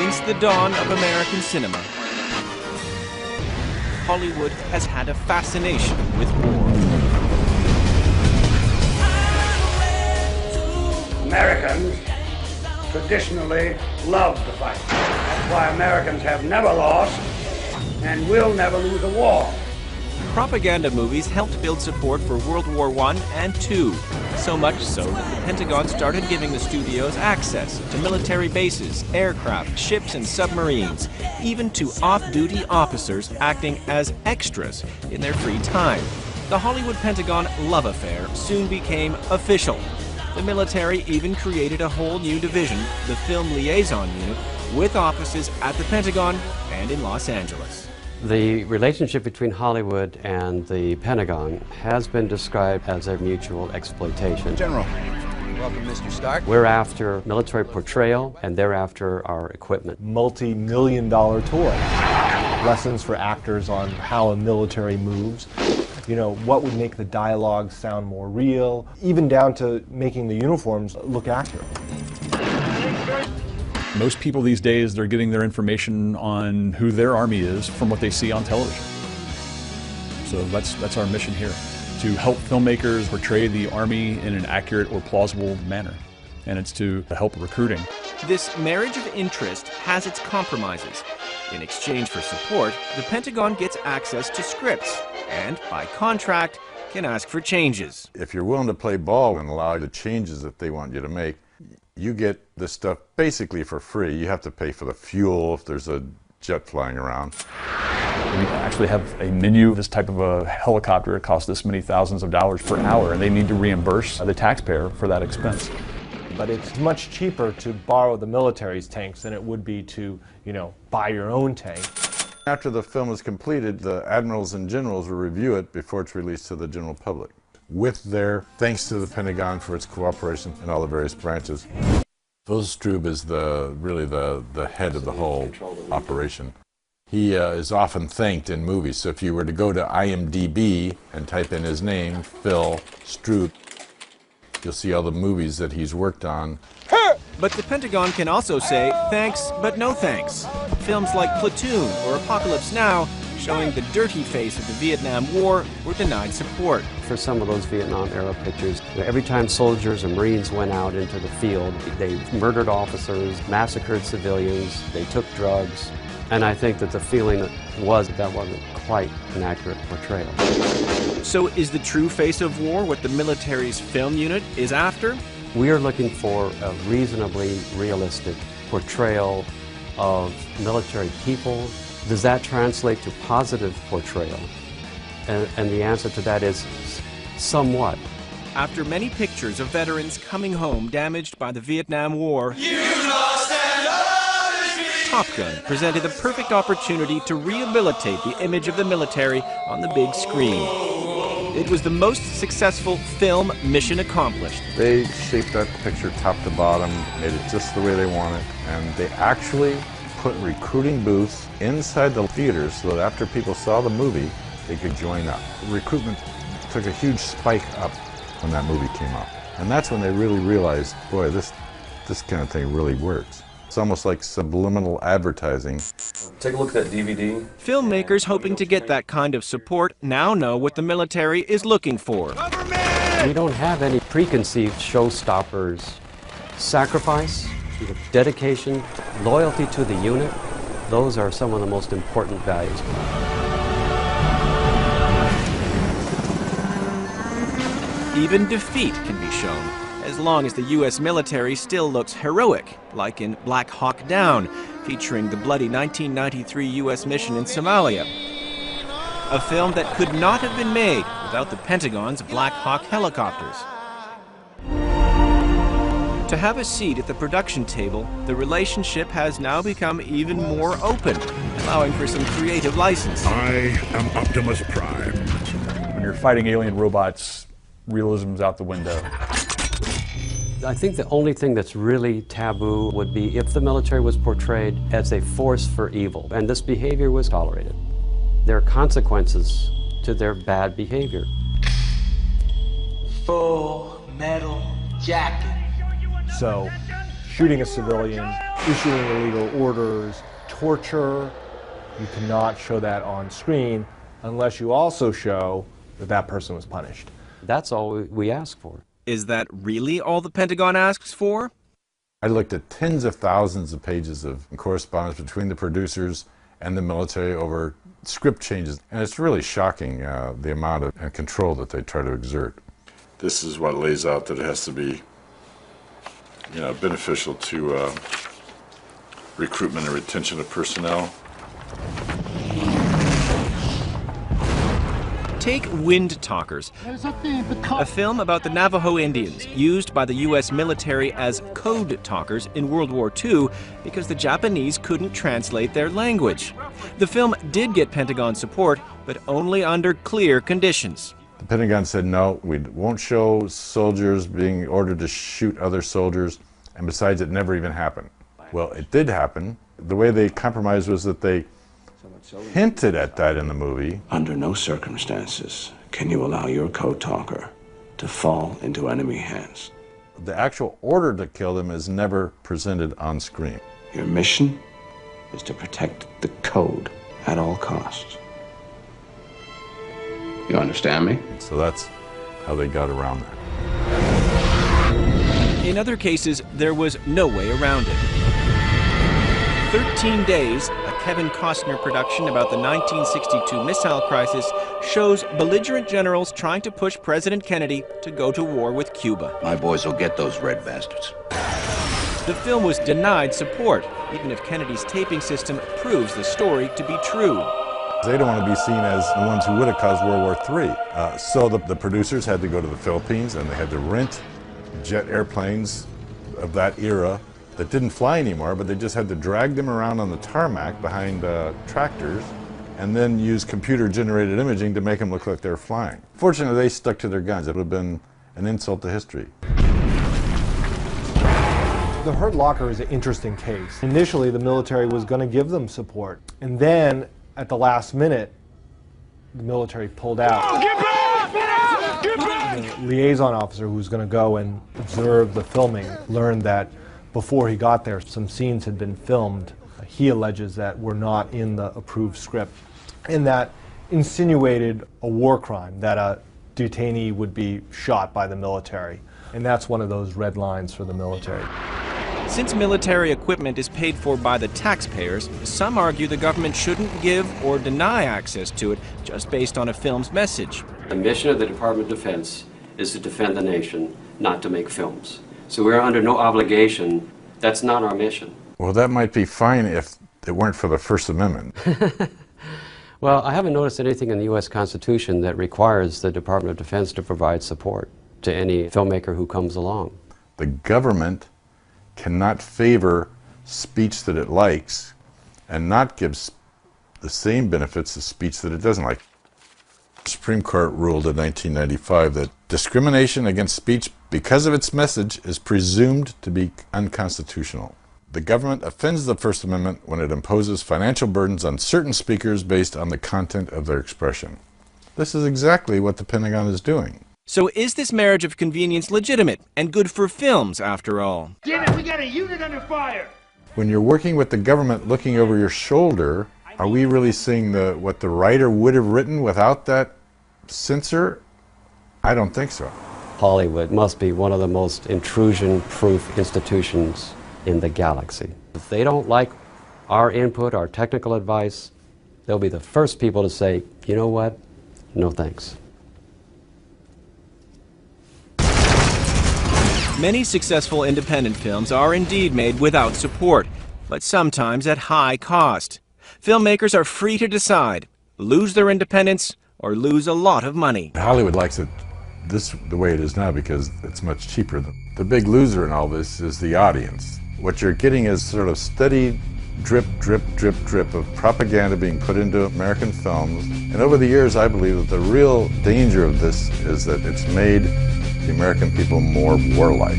Since the dawn of American cinema, Hollywood has had a fascination with war. Americans traditionally love to fight. That's why Americans have never lost and will never lose a war. Propaganda movies helped build support for World War I and II, so much so that the Pentagon started giving the studios access to military bases, aircraft, ships, and submarines, even to off-duty officers acting as extras in their free time. The Hollywood Pentagon love affair soon became official. The military even created a whole new division, the Film Liaison Unit, with offices at the Pentagon and in Los Angeles. The relationship between Hollywood and the Pentagon has been described as a mutual exploitation. General, welcome, Mr. Stark. We're after military portrayal, and they're after our equipment. Multi-million-dollar toy. Lessons for actors on how a military moves. You know, what would make the dialogue sound more real, even down to making the uniforms look accurate. Most people these days, they're getting their information on who their army is from what they see on television. So that's our mission here, to help filmmakers portray the army in an accurate or plausible manner. And it's to help recruiting. This marriage of interest has its compromises. In exchange for support, the Pentagon gets access to scripts and, by contract, can ask for changes. If you're willing to play ball and allow the changes that they want you to make, you get this stuff basically for free. You have to pay for the fuel if there's a jet flying around. We actually have a menu. This type of a helicopter, it costs this many thousands of dollars per hour, and they need to reimburse the taxpayer for that expense. But it's much cheaper to borrow the military's tanks than it would be to, you know, buy your own tank. After the film is completed, the admirals and generals will review it before it's released to the general public, with their thanks to the Pentagon for its cooperation in all the various branches. Phil Strube is really the head of the whole operation. He is often thanked in movies, so if you were to go to IMDb and type in his name, Phil Strube, you'll see all the movies that he's worked on. But the Pentagon can also say thanks, but no thanks. Films like Platoon or Apocalypse Now, showing the dirty face of the Vietnam War, were denied support. For some of those Vietnam-era pictures, every time soldiers or Marines went out into the field, they murdered officers, massacred civilians, they took drugs, and I think that the feeling was that wasn't quite an accurate portrayal. So is the true face of war what the military's film unit is after? We are looking for a reasonably realistic portrayal of military people. Does that translate to positive portrayal? And the answer to that is somewhat. After many pictures of veterans coming home damaged by the Vietnam War, Top Gun presented the perfect opportunity to rehabilitate the image of the military on the big screen. It was the most successful film mission accomplished. They shaped that picture top to bottom, made it just the way they want it, and they actually put recruiting booths inside the theaters so that after people saw the movie, they could join up. Recruitment took a huge spike up when that movie came out. And that's when they really realized, boy, this kind of thing really works. It's almost like subliminal advertising. Take a look at that DVD. Filmmakers hoping to get that kind of support now know what the military is looking for. We don't have any preconceived showstoppers. Sacrifice, dedication, loyalty to the unit, those are some of the most important values. Even defeat can be shown, as long as the U.S. military still looks heroic, like in Black Hawk Down, featuring the bloody 1993 U.S. mission in Somalia. A film that could not have been made without the Pentagon's Black Hawk helicopters. To have a seat at the production table, the relationship has now become even more open, allowing for some creative license. I am Optimus Prime. When you're fighting alien robots, realism's out the window. I think the only thing that's really taboo would be if the military was portrayed as a force for evil, and this behavior was tolerated. There are consequences to their bad behavior. Full metal jacket. So, shooting a civilian, issuing illegal orders, torture. You cannot show that on screen unless you also show that that person was punished. That's all we ask for. Is that really all the Pentagon asks for? I looked at tens of thousands of pages of correspondence between the producers and the military over script changes, and it's really shocking the amount of control that they try to exert. This is what lays out that it has to be, beneficial to recruitment and retention of personnel. Take Wind Talkers, a film about the Navajo Indians, used by the U.S. military as code talkers in World War II because the Japanese couldn't translate their language. The film did get Pentagon support, but only under clear conditions. The Pentagon said, no, we won't show soldiers being ordered to shoot other soldiers, and besides, it never even happened. Well, it did happen. The way they compromised was that they hinted at that in the movie. Under no circumstances can you allow your code talker to fall into enemy hands. The actual order to kill them is never presented on screen. Your mission is to protect the code at all costs. You understand me? So that's how they got around that. In other cases, there was no way around it. 13 Days, a Kevin Costner production about the 1962 missile crisis, shows belligerent generals trying to push President Kennedy to go to war with Cuba. My boys will get those red bastards. The film was denied support, even if Kennedy's taping system proves the story to be true. They don't want to be seen as the ones who would have caused World War III. So the producers had to go to the Philippines and they had to rent jet airplanes of that era that didn't fly anymore, but they just had to drag them around on the tarmac behind tractors and then use computer-generated imaging to make them look like they're flying. Fortunately, they stuck to their guns. It would have been an insult to history. The Hurt Locker is an interesting case. Initially, the military was going to give them support, and then at the last minute, the military pulled out. Get back! Get back! The liaison officer who was going to go and observe the filming learned that before he got there, some scenes had been filmed. He alleges that were not in the approved script, and that insinuated a war crime, that a detainee would be shot by the military. And that's one of those red lines for the military. Since military equipment is paid for by the taxpayers, some argue the government shouldn't give or deny access to it just based on a film's message. The mission of the Department of Defense is to defend the nation, not to make films. So we're under no obligation. That's not our mission. Well, that might be fine if it weren't for the First Amendment. Well, I haven't noticed anything in the U.S. Constitution that requires the Department of Defense to provide support to any filmmaker who comes along. The government cannot favor speech that it likes and not give the same benefits to speech that it doesn't like. The Supreme Court ruled in 1995 that discrimination against speech because of its message is presumed to be unconstitutional. The government offends the First Amendment when it imposes financial burdens on certain speakers based on the content of their expression. This is exactly what the Pentagon is doing. So is this marriage of convenience legitimate and good for films, after all? Damn it, we got a unit under fire! When you're working with the government looking over your shoulder, are we really seeing what the writer would have written without that censor? I don't think so. Hollywood must be one of the most intrusion-proof institutions in the galaxy. If they don't like our input, our technical advice, they'll be the first people to say, you know what, no thanks. Many successful independent films are indeed made without support, but sometimes at high cost. Filmmakers are free to decide, lose their independence or lose a lot of money. Hollywood likes it the way it is now because it's much cheaper. The big loser in all this is the audience. What you're getting is sort of steady drip, drip, drip, drip of propaganda being put into American films. And over the years, I believe that the real danger of this is that it's made the American people more warlike.